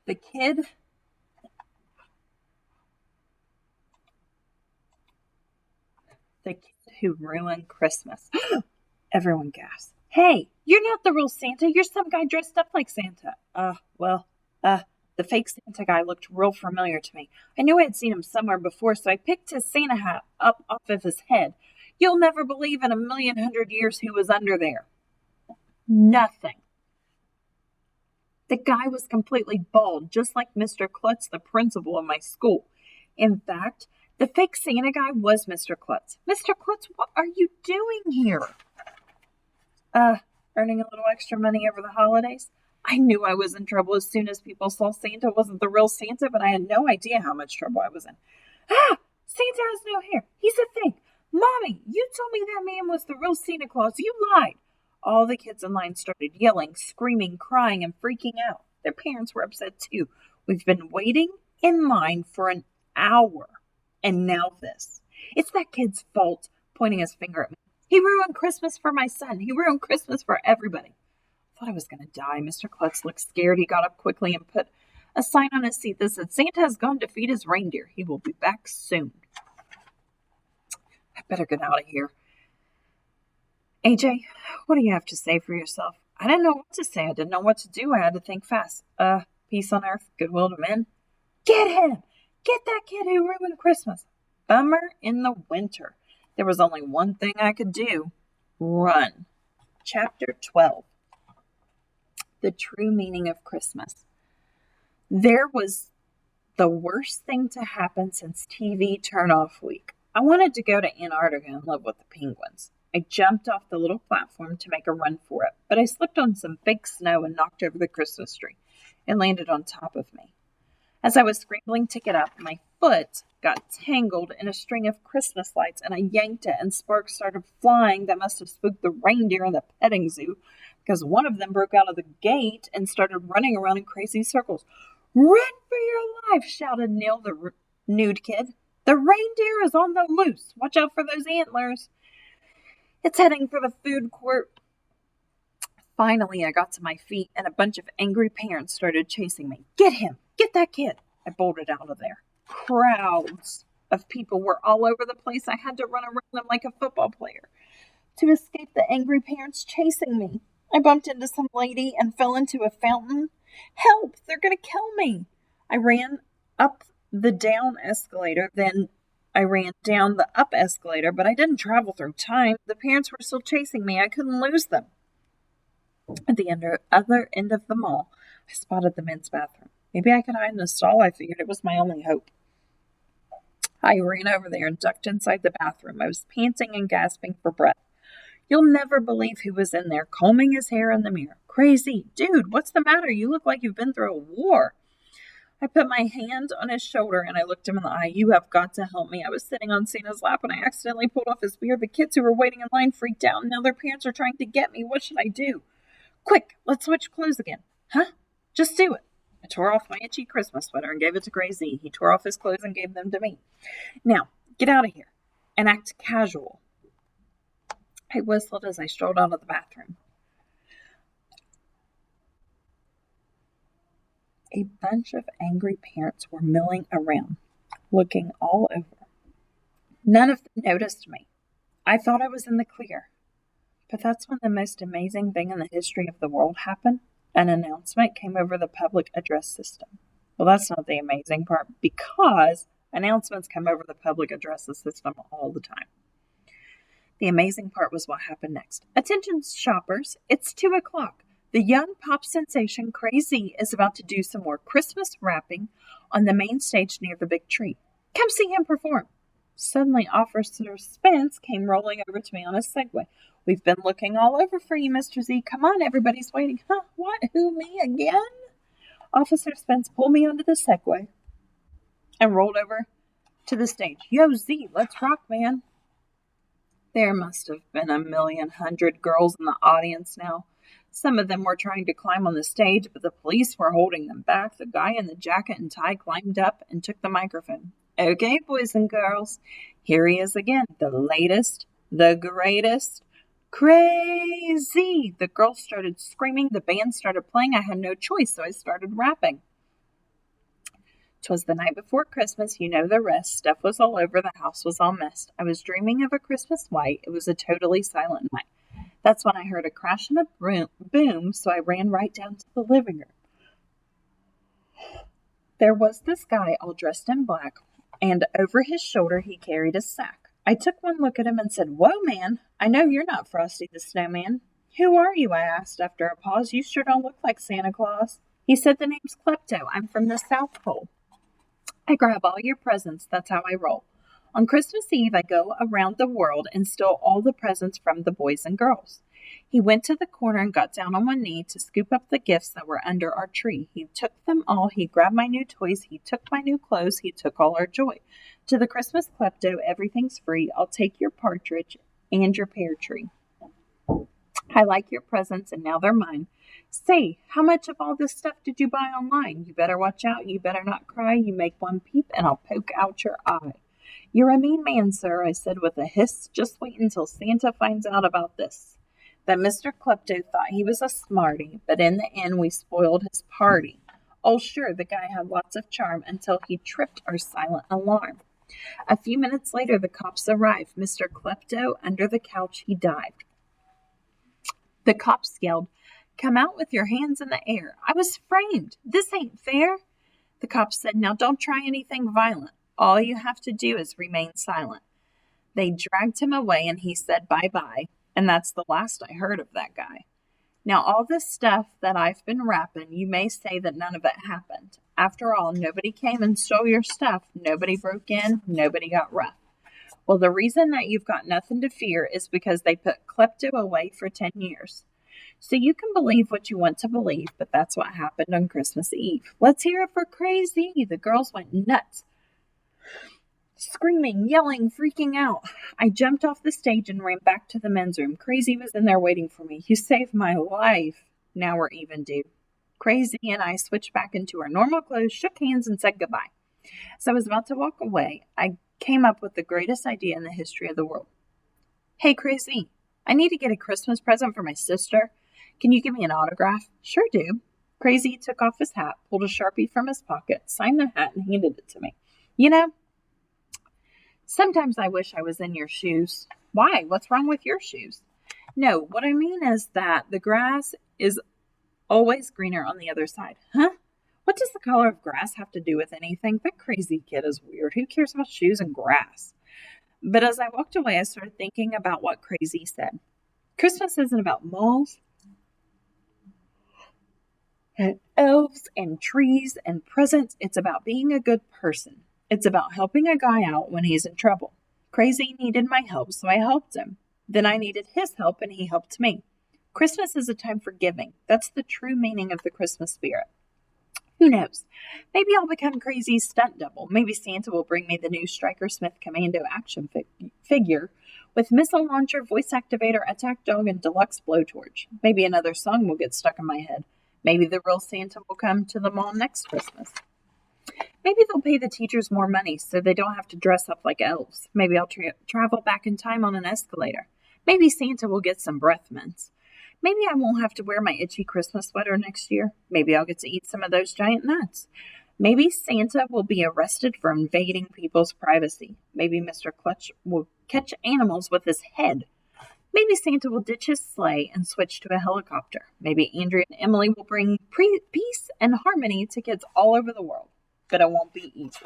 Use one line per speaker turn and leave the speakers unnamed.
The kid the kid who ruined Christmas. Everyone gasps. Hey, you're not the real Santa. You're some guy dressed up like Santa. Well, the fake Santa guy looked real familiar to me. I knew I had seen him somewhere before, so I picked his Santa hat up off of his head. You'll never believe in a million hundred years who was under there. Nothing. The guy was completely bald, just like Mr. Klutz, the principal of my school. In fact, the fake Santa guy was Mr. Klutz. Mr. Klutz, what are you doing here? Earning a little extra money over the holidays. I knew I was in trouble as soon as people saw Santa wasn't the real Santa, but I had no idea how much trouble I was in. Santa has no hair. He's a fake. Mommy, you told me that man was the real Santa Claus. You lied. All the kids in line started yelling, screaming, crying, and freaking out. Their parents were upset too. We've been waiting in line for an hour, and now this. It's that kid's fault, pointing his finger at me. He ruined Christmas for my son. He ruined Christmas for everybody. I thought I was going to die. Mr. Klutz looked scared. He got up quickly and put a sign on his seat that said, Santa has gone to feed his reindeer. He will be back soon. I better get out of here. AJ, what do you have to say for yourself? I didn't know what to say. I didn't know what to do. I had to think fast. Peace on earth, goodwill to men. Get him! Get that kid who ruined Christmas. Bummer in the winter. There was only one thing I could do. Run. Chapter 12. The true meaning of Christmas. There was the worst thing to happen since TV turn-off week. I wanted to go to Antarctica and live with the penguins. I jumped off the little platform to make a run for it, but I slipped on some fake snow and knocked over the Christmas tree. It landed on top of me. As I was scrambling to get up, my foot got tangled in a string of Christmas lights, and I yanked it, and sparks started flying that must have spooked the reindeer in the petting zoo, because one of them broke out of the gate and started running around in crazy circles. Run for your life, shouted Neil, the nude kid. The reindeer is on the loose. Watch out for those antlers. It's heading for the food court. Finally, I got to my feet, and a bunch of angry parents started chasing me. Get him! Get that kid! I bolted out of there. Crowds of people were all over the place. I had to run around them like a football player to escape the angry parents chasing me. I bumped into some lady and fell into a fountain. Help! They're going to kill me! I ran up the down escalator, then I ran down the up escalator, but I didn't travel through time. The parents were still chasing me. I couldn't lose them. At the other end of the mall, I spotted the men's bathroom. Maybe I could hide in the stall. I figured it was my only hope. I ran over there and ducked inside the bathroom. I was panting and gasping for breath. You'll never believe who was in there, combing his hair in the mirror. Crazy. Dude, what's the matter? You look like you've been through a war. I put my hand on his shoulder and I looked him in the eye. You have got to help me. I was sitting on Santa's lap and I accidentally pulled off his beard. The kids who were waiting in line freaked out and now their parents are trying to get me. What should I do? Quick, let's switch clothes again. Huh? Just do it. I tore off my itchy Christmas sweater and gave it to Gray Z. He tore off his clothes and gave them to me. Now, get out of here and act casual. I whistled as I strolled out of the bathroom. A bunch of angry parents were milling around, looking all over. None of them noticed me. I thought I was in the clear. But that's when the most amazing thing in the history of the world happened. An announcement came over the public address system. Well, that's not the amazing part because announcements come over the public address system all the time. The amazing part was what happened next. Attention shoppers, it's 2:00. The young pop sensation Cray Z is about to do some more Christmas wrapping on the main stage near the big tree. Come see him perform. Suddenly, Officer Spence came rolling over to me on a Segway. We've been looking all over for you, Mr. Z. Come on, everybody's waiting. Huh? What? Who, me again? Officer Spence pulled me onto the Segway and rolled over to the stage. Yo, Z, let's rock, man. There must have been 1,100,000 girls in the audience now. Some of them were trying to climb on the stage, but the police were holding them back. The guy in the jacket and tie climbed up and took the microphone. Okay, boys and girls, here he is again, the latest, the greatest, Cray Z. The girls started screaming. The band started playing. I had no choice, so I started rapping. 'Twas the night before Christmas, you know the rest. Stuff was all over, the house was all messed. I was dreaming of a Christmas white. It was a totally silent night. That's when I heard a crash and a boom, so I ran right down to the living room. There was this guy all dressed in black, and over his shoulder he carried a sack. I took one look at him and said, "Whoa, man, I know you're not Frosty the Snowman." "Who are you?" I asked after a pause. "You sure don't look like Santa Claus." He said, "The name's Klepto. I'm from the South Pole. I grab all your presents. That's how I roll. On Christmas Eve, I go around the world and steal all the presents from the boys and girls." He went to the corner and got down on one knee to scoop up the gifts that were under our tree. He took them all. He grabbed my new toys. He took my new clothes. He took all our joy. To the Christmas Klepto, everything's free. I'll take your partridge and your pear tree. I like your presents, and now they're mine. Say, how much of all this stuff did you buy online? You better watch out. You better not cry. You make one peep, and I'll poke out your eye. You're a mean man, sir, I said with a hiss. Just wait until Santa finds out about this. That Mr. Klepto thought he was a smarty, but in the end we spoiled his party. Oh, sure, the guy had lots of charm until he tripped our silent alarm. A few minutes later, the cops arrived. Mr. Klepto, under the couch, he dived. The cops yelled, "Come out with your hands in the air." I was framed. This ain't fair. The cops said, "Now don't try anything violent. All you have to do is remain silent." They dragged him away and he said bye-bye. And that's the last I heard of that guy. Now, all this stuff that I've been rapping, you may say that none of it happened. After all, nobody came and stole your stuff. Nobody broke in. Nobody got rough. Well, the reason that you've got nothing to fear is because they put Klepto away for 10 years. So you can believe what you want to believe, but that's what happened on Christmas Eve. Let's hear it for Crazy. The girls went nuts. Screaming, yelling, freaking out. I jumped off the stage and ran back to the men's room. Crazy was in there waiting for me. "You saved my life." Now we're even, dude. Crazy and I switched back into our normal clothes, shook hands, and said goodbye. As I was about to walk away, I came up with the greatest idea in the history of the world. "Hey, Crazy, I need to get a Christmas present for my sister. Can you give me an autograph?" "Sure, dude." Crazy took off his hat, pulled a Sharpie from his pocket, signed the hat, and handed it to me. "You know, sometimes I wish I was in your shoes." "Why? What's wrong with your shoes?" "No, what I mean is that the grass is always greener on the other side." "Huh? What does the color of grass have to do with anything? That Crazy kid is weird. Who cares about shoes and grass?" But as I walked away, I started thinking about what Crazy said. Christmas isn't about malls and elves and trees and presents. It's about being a good person. It's about helping a guy out when he's in trouble. Crazy needed my help, so I helped him. Then I needed his help, and he helped me. Christmas is a time for giving. That's the true meaning of the Christmas spirit. Who knows? Maybe I'll become Crazy's stunt double. Maybe Santa will bring me the new Stryker Smith Commando action figure with missile launcher, voice activator, attack dog, and deluxe blowtorch. Maybe another song will get stuck in my head. Maybe the real Santa will come to the mall next Christmas. Maybe they'll pay the teachers more money so they don't have to dress up like elves. Maybe I'll travel back in time on an escalator. Maybe Santa will get some breath mints. Maybe I won't have to wear my itchy Christmas sweater next year. Maybe I'll get to eat some of those giant nuts. Maybe Santa will be arrested for invading people's privacy. Maybe Mr. Clutch will catch animals with his head. Maybe Santa will ditch his sleigh and switch to a helicopter. Maybe Andrea and Emily will bring peace and harmony to kids all over the world. But it won't be easy.